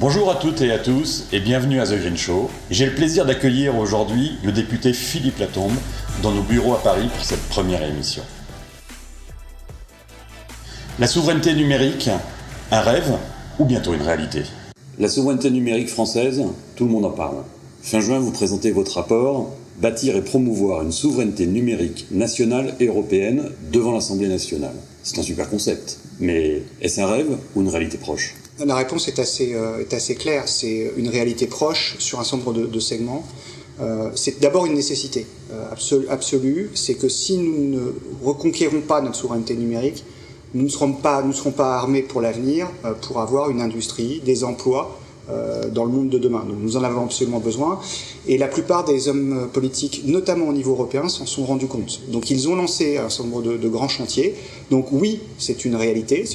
Bonjour à toutes et à tous et bienvenue à The Green Show. J'ai le plaisir d'accueillir aujourd'hui le député Philippe Latombe dans nos bureaux à Paris pour cette première émission. La souveraineté numérique, un rêve ou bientôt une réalité ? La souveraineté numérique française, tout le monde en parle. Fin juin, vous présentez votre rapport « Bâtir et promouvoir une souveraineté numérique nationale et européenne devant l'Assemblée nationale ». C'est un super concept, mais est-ce un rêve ou une réalité proche ? La réponse est assez claire. C'est une réalité proche sur un certain nombre de segments. C'est d'abord une nécessité absolue. C'est que si nous ne reconquérons pas notre souveraineté numérique, nous ne serons pas armés pour l'avenir pour avoir une industrie, des emplois dans le monde de demain. Donc nous en avons absolument besoin. Et la plupart des hommes politiques, notamment au niveau européen, s'en sont rendus compte. Donc ils ont lancé un certain nombre de grands chantiers. Donc oui, c'est une réalité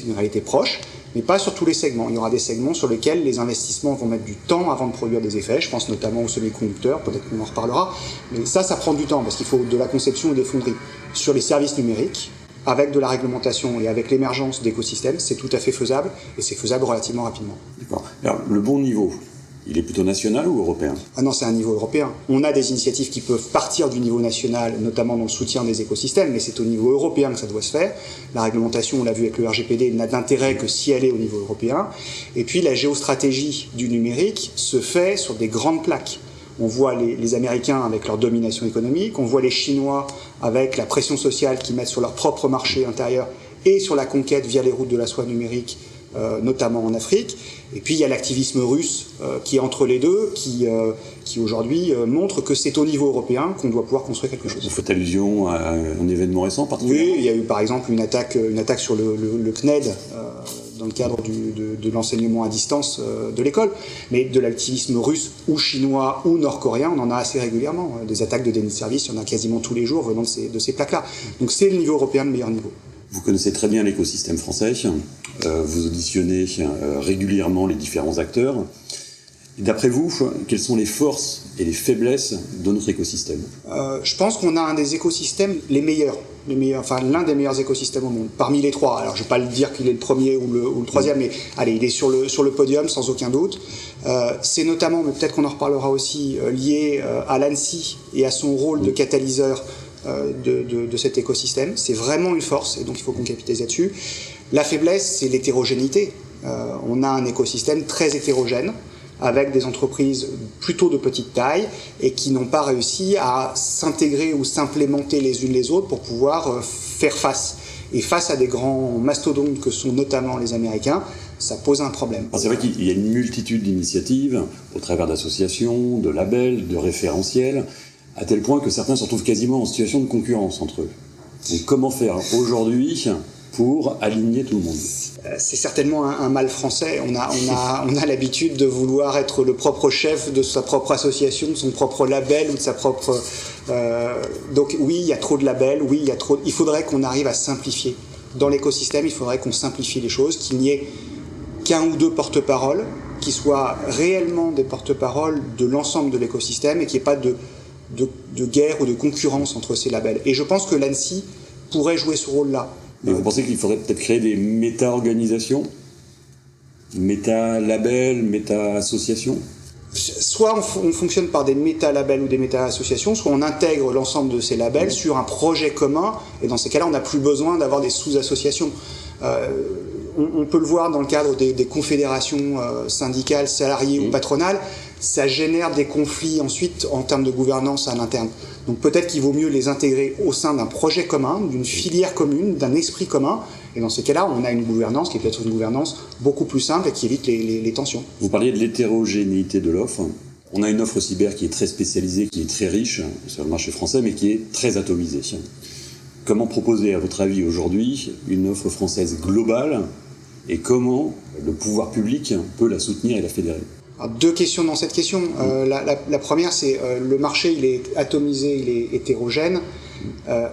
proche, mais pas sur tous les segments. Il y aura des segments sur lesquels les investissements vont mettre du temps avant de produire des effets. Je pense notamment aux semi-conducteurs, peut-être qu'on en reparlera. Mais ça prend du temps parce qu'il faut de la conception et des fonderies. Sur les services numériques, avec de la réglementation et avec l'émergence d'écosystèmes, c'est tout à fait faisable et c'est faisable relativement rapidement. D'accord. Alors, le bon niveau, il est plutôt national ou européen ? Ah non, c'est un niveau européen. On a des initiatives qui peuvent partir du niveau national, notamment dans le soutien des écosystèmes, mais c'est au niveau européen que ça doit se faire. La réglementation, on l'a vu avec le RGPD, n'a d'intérêt que si elle est au niveau européen. Et puis la géostratégie du numérique se fait sur des grandes plaques. On voit les Américains avec leur domination économique, on voit les Chinois avec la pression sociale qu'ils mettent sur leur propre marché intérieur et sur la conquête via les routes de la soie numérique, notamment en Afrique. Et puis il y a l'activisme russe qui est entre les deux, qui aujourd'hui montre que c'est au niveau européen qu'on doit pouvoir construire quelque chose. Vous faites allusion à un événement récent particulièrement ? Oui, il y a eu par exemple une attaque sur le CNED dans le cadre de l'enseignement à distance de l'école. Mais de l'activisme russe ou chinois ou nord-coréen, on en a assez régulièrement. Des attaques de déni de service, il y en a quasiment tous les jours venant de ces plaques-là. Donc c'est le niveau européen le meilleur niveau. Vous connaissez très bien l'écosystème français, vous auditionnez régulièrement les différents acteurs. D'après vous, quelles sont les forces et les faiblesses de notre écosystème ? Je pense qu'on a un des écosystèmes les meilleurs, enfin l'un des meilleurs écosystèmes au monde, parmi les trois. Alors je ne vais pas le dire qu'il est le premier ou le troisième, mais allez, il est sur le podium sans aucun doute. C'est notamment, mais peut-être qu'on en reparlera aussi, lié à l'ANSSI et à son rôle de catalyseur de cet écosystème. C'est vraiment une force et donc il faut qu'on capitalise là-dessus. La faiblesse, c'est l'hétérogénéité. On a un écosystème très hétérogène avec des entreprises plutôt de petite taille et qui n'ont pas réussi à s'intégrer ou s'implémenter les unes les autres pour pouvoir faire face. Et face à des grands mastodontes que sont notamment les Américains, ça pose un problème. C'est vrai qu'il y a une multitude d'initiatives au travers d'associations, de labels, de référentiels, à tel point que certains se retrouvent quasiment en situation de concurrence entre eux. Donc comment faire aujourd'hui pour aligner tout le monde ? C'est certainement un mal français. On a l'habitude de vouloir être le propre chef de sa propre association, de son propre label ou de sa propre... Donc oui, il y a trop de labels, oui, il faudrait qu'on arrive à simplifier. Dans l'écosystème, il faudrait qu'on simplifie les choses, qu'il n'y ait qu'un ou deux porte-paroles, qui soient réellement des porte-paroles de l'ensemble de l'écosystème et qu'il n'y ait pas de guerre ou de concurrence entre ces labels. Et je pense que l'ANSSI pourrait jouer ce rôle-là. Mais vous pensez qu'il faudrait peut-être créer des méta-organisations, méta-labels, méta-associations ? Soit on fonctionne par des méta-labels ou des méta-associations, soit on intègre l'ensemble de ces labels sur un projet commun, et dans ces cas-là, on n'a plus besoin d'avoir des sous-associations. On peut le voir dans le cadre des confédérations syndicales, salariées ou patronales, ça génère des conflits ensuite en termes de gouvernance à l'interne. Donc peut-être qu'il vaut mieux les intégrer au sein d'un projet commun, d'une filière commune, d'un esprit commun, et dans ces cas-là, on a une gouvernance qui est peut-être une gouvernance beaucoup plus simple et qui évite les tensions. Vous parliez de l'hétérogénéité de l'offre. On a une offre cyber qui est très spécialisée, qui est très riche sur le marché français, mais qui est très atomisée. Comment proposer, à votre avis, aujourd'hui, une offre française globale et comment le pouvoir public peut la soutenir et la fédérer ? Alors, deux questions dans cette question. La première, c'est le marché, il est atomisé, il est hétérogène.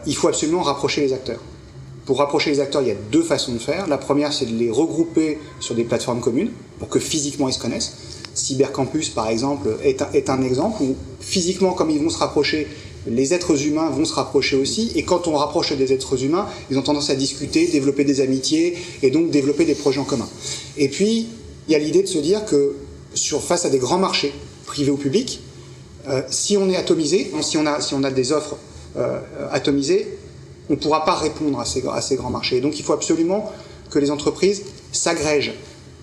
Il faut absolument rapprocher les acteurs. Pour rapprocher les acteurs, il y a deux façons de faire. La première, c'est de les regrouper sur des plateformes communes pour que physiquement ils se connaissent. Cybercampus, par exemple, est un exemple où physiquement, comme ils vont se rapprocher, les êtres humains vont se rapprocher aussi, et quand on rapproche des êtres humains, ils ont tendance à discuter, développer des amitiés, et donc développer des projets en commun. Et puis, il y a l'idée de se dire que face à des grands marchés, privés ou publics, si on est atomisé, si on a des offres atomisées, on ne pourra pas répondre à ces grands marchés. Et donc il faut absolument que les entreprises s'agrègent,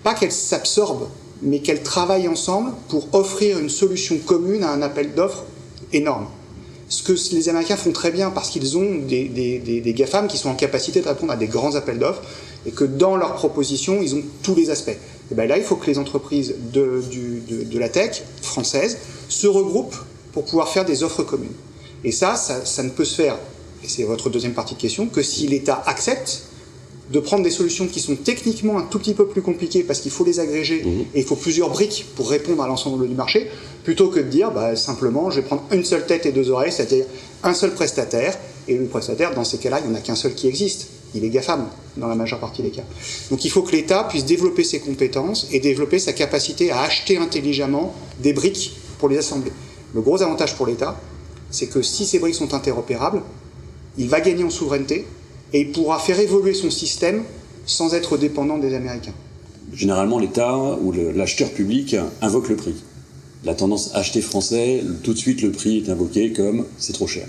pas qu'elles s'absorbent, mais qu'elles travaillent ensemble pour offrir une solution commune à un appel d'offres énorme. Ce que les Américains font très bien parce qu'ils ont des GAFAM qui sont en capacité de répondre à des grands appels d'offres et que dans leurs propositions, ils ont tous les aspects. Et bien là, il faut que les entreprises de la tech française se regroupent pour pouvoir faire des offres communes. Et ça ne peut se faire, et c'est votre deuxième partie de question, que si l'État accepte de prendre des solutions qui sont techniquement un tout petit peu plus compliquées parce qu'il faut les agréger et il faut plusieurs briques pour répondre à l'ensemble du marché, plutôt que de dire simplement je vais prendre une seule tête et deux oreilles, c'est-à-dire un seul prestataire, et le prestataire, dans ces cas-là, il n'y en a qu'un seul qui existe. Il est GAFAM, dans la majeure partie des cas. Donc il faut que l'État puisse développer ses compétences et développer sa capacité à acheter intelligemment des briques pour les assembler. Le gros avantage pour l'État, c'est que si ces briques sont interopérables, il va gagner en souveraineté et il pourra faire évoluer son système sans être dépendant des Américains. Généralement, l'État ou l'acheteur public invoque le prix. La tendance acheter français, tout de suite le prix est invoqué comme c'est trop cher.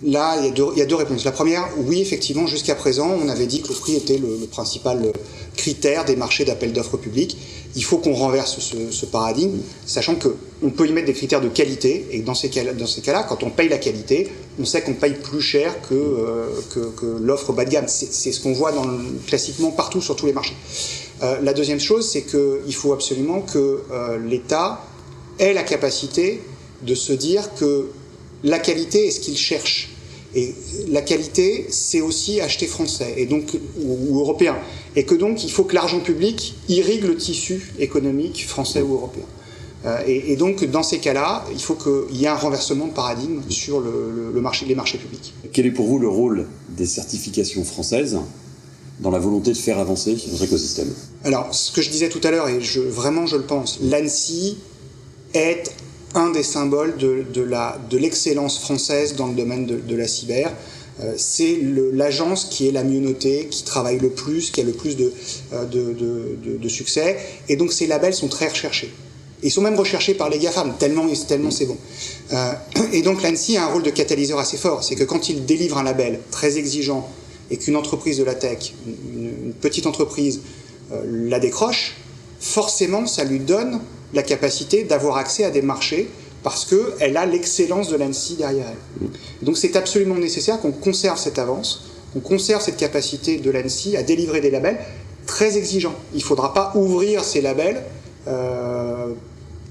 Là, il y a deux réponses. La première, oui, effectivement, jusqu'à présent, on avait dit que le prix était le principal critère des marchés d'appel d'offres publics. Il faut qu'on renverse ce paradigme, sachant qu'on peut y mettre des critères de qualité, et dans ces cas-là, quand on paye la qualité, on sait qu'on paye plus cher que l'offre bas de gamme. C'est ce qu'on voit classiquement partout sur tous les marchés. La deuxième chose, c'est qu'il faut absolument que l'État ait la capacité de se dire que la qualité est ce qu'il cherche. Et la qualité, c'est aussi acheter français, et donc, ou européen. Et que donc, il faut que l'argent public irrigue le tissu économique français ou européen. Et donc, dans ces cas-là, il faut qu'il y ait un renversement de paradigme sur les marchés publics. Quel est pour vous le rôle des certifications françaises dans la volonté de faire avancer notre écosystème? Alors, ce que je disais tout à l'heure, et vraiment je le pense, l'ANSSI est un des symboles de l'excellence française dans le domaine de la cyber. C'est l'agence qui est la mieux notée, qui travaille le plus, qui a le plus de succès. Et donc ces labels sont très recherchés. Ils sont même recherchés par les GAFAM, tellement c'est bon. Et donc l'ANSSI a un rôle de catalyseur assez fort. C'est que quand il délivre un label très exigeant et qu'une entreprise de la tech, une petite entreprise, la décroche, forcément ça lui donne la capacité d'avoir accès à des marchés parce qu'elle a l'excellence de l'ANSSI derrière elle. Donc c'est absolument nécessaire qu'on conserve cette avance, qu'on conserve cette capacité de l'ANSSI à délivrer des labels très exigeants. Il ne faudra pas ouvrir ces labels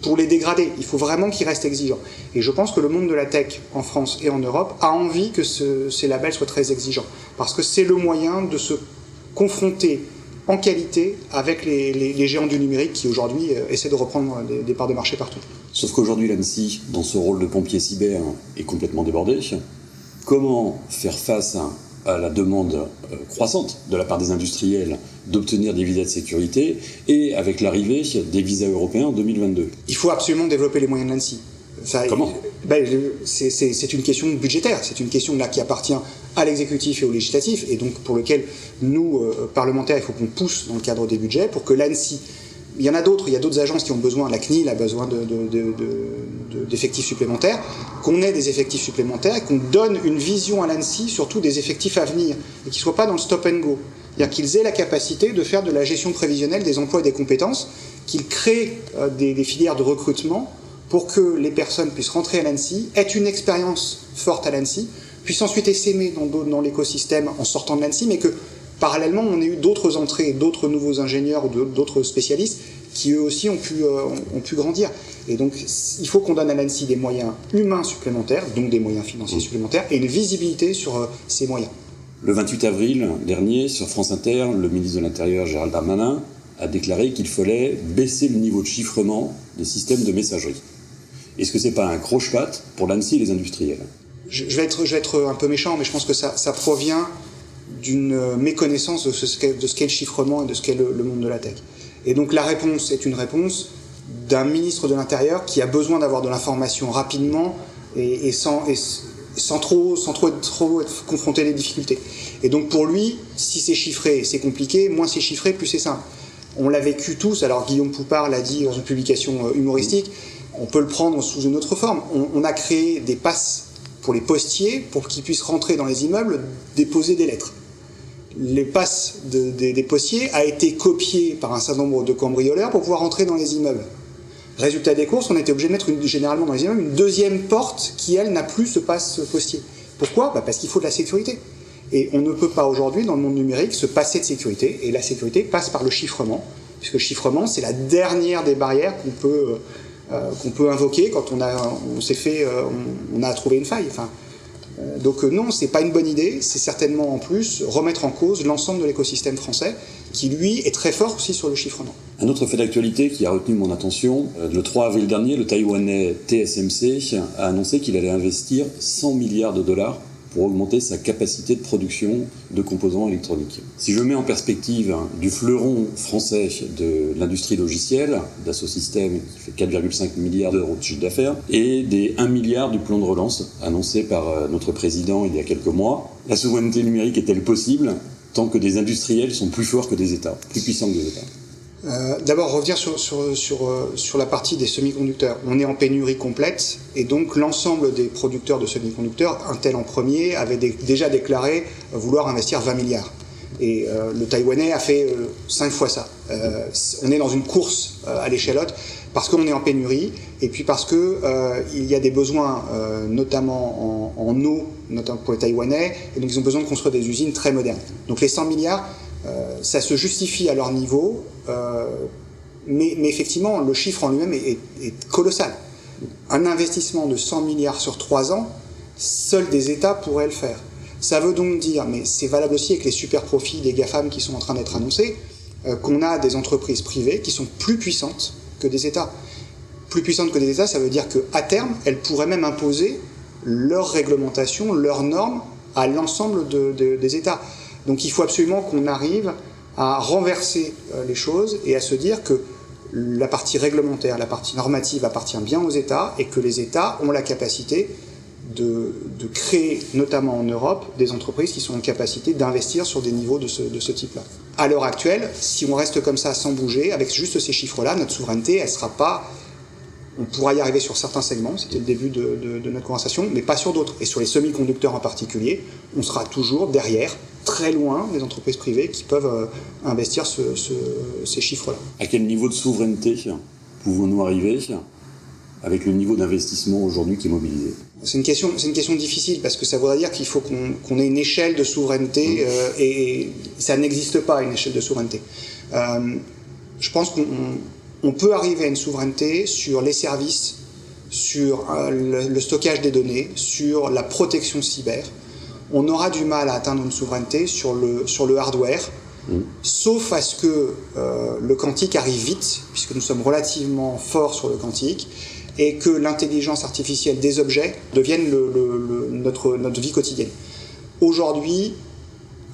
pour les dégrader. Il faut vraiment qu'ils restent exigeants. Et je pense que le monde de la tech en France et en Europe a envie que ces labels soient très exigeants parce que c'est le moyen de se confronter en qualité avec les géants du numérique qui aujourd'hui essaient de reprendre des parts de marché partout. Sauf qu'aujourd'hui l'ANSSI, dans ce rôle de pompier cyber, est complètement débordé. Comment faire face à la demande croissante de la part des industriels d'obtenir des visas de sécurité et avec l'arrivée des visas européens en 2022? Il faut absolument développer les moyens de l'ANSSI. Comment ? C'est une question budgétaire, c'est une question là qui appartient à l'exécutif et au législatif, et donc pour lequel nous, parlementaires, il faut qu'on pousse dans le cadre des budgets pour que l'ANSSI, il y en a d'autres, il y a d'autres agences qui ont besoin, la CNIL a besoin d'effectifs supplémentaires, qu'on ait des effectifs supplémentaires et qu'on donne une vision à l'ANSSI, surtout des effectifs à venir, et qu'ils ne soient pas dans le stop and go. C'est-à-dire qu'ils aient la capacité de faire de la gestion prévisionnelle des emplois et des compétences, qu'ils créent des filières de recrutement pour que les personnes puissent rentrer à l'ANSSI, aient une expérience forte à l'ANSSI, puissent ensuite essaimer dans l'écosystème en sortant de l'ANSSI, mais que parallèlement on ait eu d'autres entrées, d'autres nouveaux ingénieurs ou d'autres spécialistes qui eux aussi ont pu grandir. Et donc il faut qu'on donne à l'ANSSI des moyens humains supplémentaires, donc des moyens financiers supplémentaires, et une visibilité sur ces moyens. Le 28 avril dernier, sur France Inter, le ministre de l'Intérieur Gérald Darmanin a déclaré qu'il fallait baisser le niveau de chiffrement des systèmes de messagerie. Est-ce que c'est pas un croche-patte pour l'ANSSI et les industriels ? Je vais être un peu méchant, mais je pense que ça provient d'une méconnaissance de ce qu'est le chiffrement et de ce qu'est le monde de la tech. Et donc la réponse est une réponse d'un ministre de l'Intérieur qui a besoin d'avoir de l'information rapidement et sans trop être confronté à des difficultés. Et donc pour lui, si c'est chiffré, c'est compliqué, moins c'est chiffré, plus c'est simple. On l'a vécu tous, alors Guillaume Poupard l'a dit dans une publication humoristique, on peut le prendre sous une autre forme. On a créé des passes pour les postiers, pour qu'ils puissent rentrer dans les immeubles, déposer des lettres. Les passes des postiers a été copiées par un certain nombre de cambrioleurs pour pouvoir rentrer dans les immeubles. Résultat des courses, on était obligé de mettre généralement dans les immeubles une deuxième porte qui, elle, n'a plus ce passe postier. Pourquoi ? Parce qu'il faut de la sécurité. Et on ne peut pas aujourd'hui, dans le monde numérique, se passer de sécurité. Et la sécurité passe par le chiffrement, puisque le chiffrement, c'est la dernière des barrières qu'on peut invoquer quand on a trouvé une faille. Donc non, c'est pas une bonne idée. C'est certainement en plus remettre en cause l'ensemble de l'écosystème français, qui lui est très fort aussi sur le chiffrement. Un autre fait d'actualité qui a retenu mon attention, le 3 avril dernier, le Taïwanais TSMC a annoncé qu'il allait investir 100 milliards de dollars pour augmenter sa capacité de production de composants électroniques. Si je mets en perspective du fleuron français de l'industrie logicielle, Dassault Systèmes, qui fait 4,5 milliards d'euros de chiffre d'affaires, et des 1 milliard du plan de relance annoncé par notre président il y a quelques mois, la souveraineté numérique est-elle possible tant que des industriels sont plus forts que des États, plus puissants que des États ? D'abord, revenir sur la partie des semi-conducteurs. On est en pénurie complète, et donc l'ensemble des producteurs de semi-conducteurs, Intel en premier, avait déjà déclaré vouloir investir 20 milliards. Et le Taïwanais a fait 5 fois ça. On est dans une course à l'échalote, parce qu'on est en pénurie, et puis parce qu'il y a des besoins, notamment en eau, notamment pour les Taïwanais, et donc ils ont besoin de construire des usines très modernes. Donc les 100 milliards, ça se justifie à leur niveau, mais effectivement, le chiffre en lui-même est colossal. Un investissement de 100 milliards sur 3 ans, seuls des États pourraient le faire. Ça veut donc dire, mais c'est valable aussi avec les super profits des GAFAM qui sont en train d'être annoncés, qu'on a des entreprises privées qui sont plus puissantes que des États. Plus puissantes que des États, ça veut dire qu'à terme, elles pourraient même imposer leurs réglementations, leurs normes à l'ensemble des États. Donc il faut absolument qu'on arrive à renverser les choses et à se dire que la partie réglementaire, la partie normative appartient bien aux États et que les États ont la capacité de créer, notamment en Europe, des entreprises qui sont en capacité d'investir sur des niveaux de ce type-là. À l'heure actuelle, si on reste comme ça sans bouger, avec juste ces chiffres-là, notre souveraineté, elle sera pas... On pourra y arriver sur certains segments, c'était le début de notre conversation, mais pas sur d'autres. Et sur les semi-conducteurs en particulier, on sera toujours derrière, très loin des entreprises privées qui peuvent investir ces chiffres-là. À quel niveau de souveraineté pouvons-nous arriver avec le niveau d'investissement aujourd'hui qui est mobilisé ? C'est une question difficile parce que ça voudrait dire qu'il faut qu'on ait une échelle de souveraineté et ça n'existe pas une échelle de souveraineté. Je pense qu'on peut arriver à une souveraineté sur les services, sur le stockage des données, sur la protection cyber. On aura du mal à atteindre une souveraineté sur le hardware, sauf à ce que le quantique arrive vite, puisque nous sommes relativement forts sur le quantique, et que l'intelligence artificielle des objets devienne notre vie quotidienne. Aujourd'hui,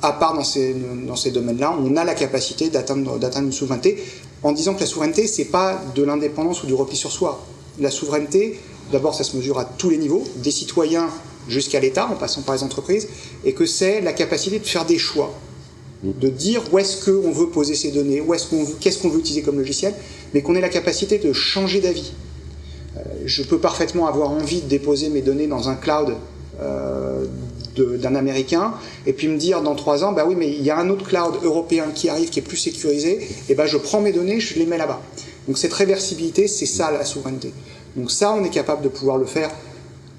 à part dans ces domaines-là, on a la capacité d'atteindre une souveraineté, en disant que la souveraineté, c'est pas de l'indépendance ou du repli sur soi. La souveraineté, d'abord, ça se mesure à tous les niveaux, des citoyens jusqu'à l'État, en passant par les entreprises, et que c'est la capacité de faire des choix, de dire où est-ce qu'on veut poser ces données, qu'est-ce qu'on veut utiliser comme logiciel, mais qu'on ait la capacité de changer d'avis. Je peux parfaitement avoir envie de déposer mes données dans un cloud d'un Américain, et puis me dire dans 3 ans, bah oui, mais il y a un autre cloud européen qui arrive, qui est plus sécurisé, et ben je prends mes données, je les mets là-bas. Donc cette réversibilité, c'est ça la souveraineté. Donc ça, on est capable de pouvoir le faire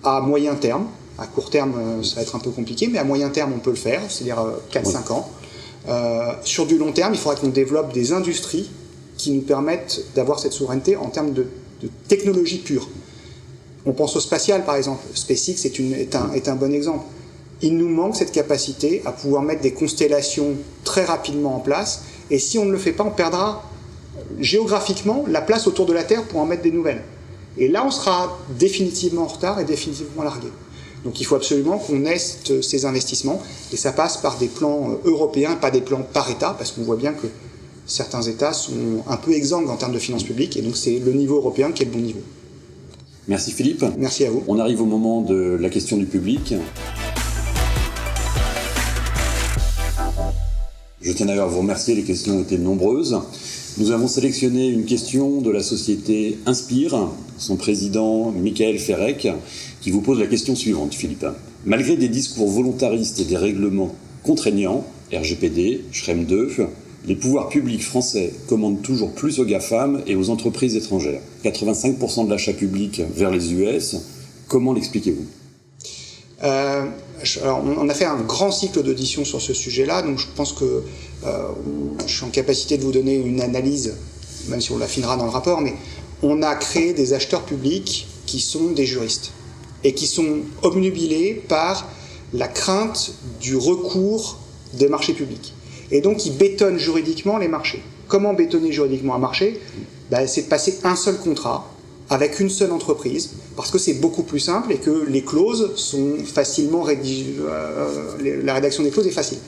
à moyen terme. À court terme, ça va être un peu compliqué, mais à moyen terme, on peut le faire, c'est-à-dire 4-5 ans. Sur du long terme, il faudra qu'on développe des industries qui nous permettent d'avoir cette souveraineté en termes de technologie pure. On pense au spatial, par exemple. SpaceX est un bon exemple. Il nous manque cette capacité à pouvoir mettre des constellations très rapidement en place, et si on ne le fait pas, on perdra géographiquement la place autour de la Terre pour en mettre des nouvelles. Et là, on sera définitivement en retard et définitivement largué. Donc il faut absolument qu'on ait ces investissements, et ça passe par des plans européens, pas des plans par État, parce qu'on voit bien que certains États sont un peu exsangues en termes de finances publiques, et donc c'est le niveau européen qui est le bon niveau. Merci Philippe. Merci à vous. On arrive au moment de la question du public. Je tiens d'ailleurs à vous remercier, les questions ont été nombreuses. Nous avons sélectionné une question de la société Inspire, son président Michael Ferrec, qui vous pose la question suivante, Philippe. Malgré des discours volontaristes et des règlements contraignants, RGPD, Schrems II, les pouvoirs publics français commandent toujours plus aux GAFAM et aux entreprises étrangères. 85% de l'achat public vers les US, comment l'expliquez-vous ? Alors, on a fait un grand cycle d'audition sur ce sujet-là, donc je pense que je suis en capacité de vous donner une analyse, même si on l'affinera dans le rapport, mais on a créé des acheteurs publics qui sont des juristes et qui sont obnubilés par la crainte du recours des marchés publics. Et donc, ils bétonnent juridiquement les marchés. Comment bétonner juridiquement un marché ? C'est de passer un seul contrat avec une seule entreprise, parce que c'est beaucoup plus simple et que les clauses sont facilement rédigées, la rédaction des clauses est facile.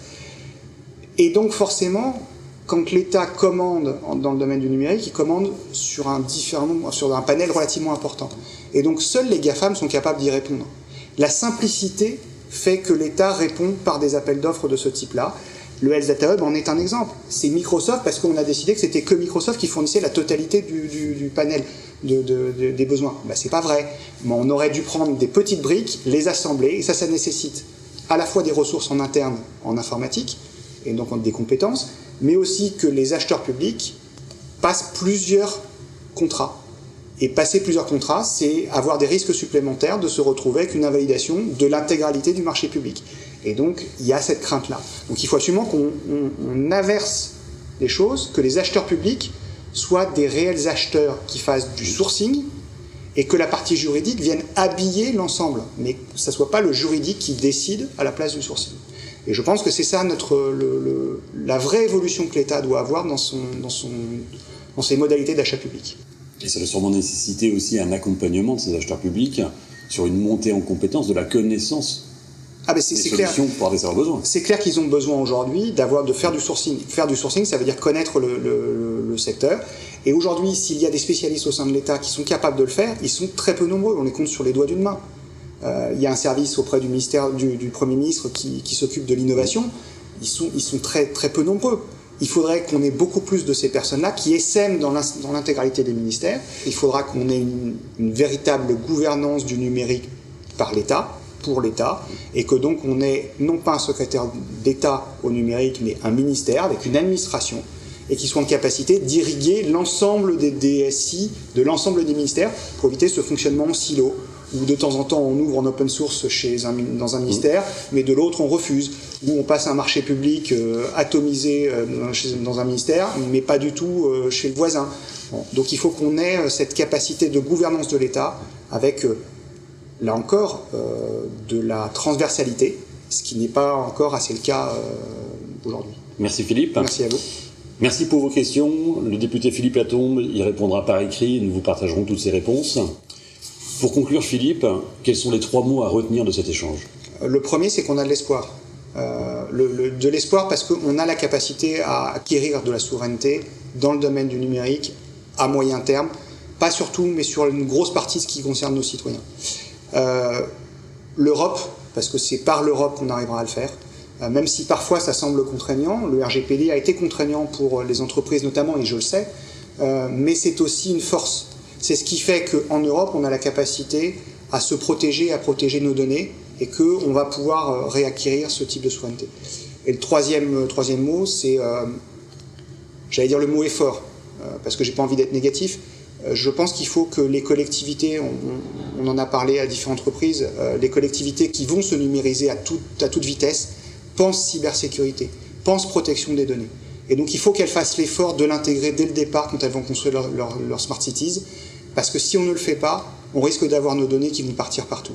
Et donc, forcément, quand l'État commande dans le domaine du numérique, il commande sur un panel relativement important. Et donc, seuls les GAFAM sont capables d'y répondre. La simplicité fait que l'État répond par des appels d'offres de ce type-là. Le Health Data Hub en est un exemple. C'est Microsoft, parce qu'on a décidé que c'était que Microsoft qui fournissait la totalité du panel des besoins. C'est pas vrai. Mais on aurait dû prendre des petites briques, les assembler, et ça nécessite à la fois des ressources en interne, en informatique, et donc des compétences, mais aussi que les acheteurs publics passent plusieurs contrats. Et passer plusieurs contrats, c'est avoir des risques supplémentaires de se retrouver avec une invalidation de l'intégralité du marché public. Et donc, il y a cette crainte-là. Donc, il faut absolument qu'on inverse les choses, que les acheteurs publics soient des réels acheteurs qui fassent du sourcing et que la partie juridique vienne habiller l'ensemble, mais que ce ne soit pas le juridique qui décide à la place du sourcing. Et je pense que c'est ça la vraie évolution que l'État doit avoir dans ses modalités d'achat public. Et ça doit sûrement nécessiter aussi un accompagnement de ces acheteurs publics sur une montée en compétence de la connaissance des solutions pour avoir leurs besoins. C'est clair qu'ils ont besoin aujourd'hui de faire du sourcing. Faire du sourcing, ça veut dire connaître le secteur. Et aujourd'hui, s'il y a des spécialistes au sein de l'État qui sont capables de le faire, ils sont très peu nombreux. On les compte sur les doigts d'une main. Il y a un service auprès du ministère du Premier ministre qui s'occupe de l'innovation. Ils sont très, très peu nombreux. Il faudrait qu'on ait beaucoup plus de ces personnes-là qui essaiment dans l'intégralité des ministères. Il faudra qu'on ait une véritable gouvernance du numérique par l'État, pour l'État, et que donc on ait non pas un secrétaire d'État au numérique, mais un ministère avec une administration, et qui soit en capacité d'irriguer l'ensemble des DSI, de l'ensemble des ministères, pour éviter ce fonctionnement en silo, où de temps en temps on ouvre en open source dans un ministère, mais de l'autre on refuse, où on passe un marché public atomisé dans un ministère, mais pas du tout chez le voisin. Bon, donc il faut qu'on ait cette capacité de gouvernance de l'État avec, là encore, de la transversalité, ce qui n'est pas encore assez le cas aujourd'hui. Merci Philippe. Merci à vous. Merci pour vos questions. Le député Philippe Latombe y répondra par écrit et nous vous partagerons toutes ses réponses. Pour conclure, Philippe, quels sont les 3 mots à retenir de cet échange ? Le premier, c'est qu'on a de l'espoir. De l'espoir parce qu'on a la capacité à acquérir de la souveraineté dans le domaine du numérique à moyen terme, pas sur tout, mais sur une grosse partie de ce qui concerne nos citoyens. L'Europe, parce que c'est par l'Europe qu'on arrivera à le faire, même si parfois ça semble contraignant. Le RGPD a été contraignant pour les entreprises notamment, et je le sais, mais c'est aussi une force. C'est ce qui fait qu'en Europe, on a la capacité à se protéger, à protéger nos données, et qu'on va pouvoir réacquérir ce type de souveraineté. Et le troisième mot, c'est, j'allais dire le mot effort, parce que j'ai pas envie d'être négatif. Je pense qu'il faut que les collectivités, on en a parlé à différentes reprises, les collectivités qui vont se numériser à toute vitesse, pensent cybersécurité, pensent protection des données. Et donc il faut qu'elles fassent l'effort de l'intégrer dès le départ quand elles vont construire leur smart cities, parce que si on ne le fait pas, on risque d'avoir nos données qui vont partir partout.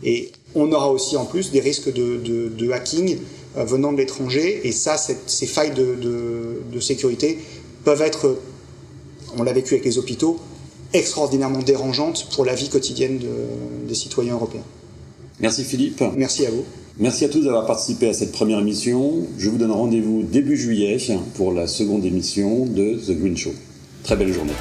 Et on aura aussi en plus des risques de hacking venant de l'étranger, et ça, ces failles de sécurité peuvent être, on l'a vécu avec les hôpitaux, extraordinairement dérangeantes pour la vie quotidienne des citoyens européens. Merci Philippe. Merci à vous. Merci à tous d'avoir participé à cette première émission. Je vous donne rendez-vous début juillet pour la seconde émission de The Green Show. Très belle journée.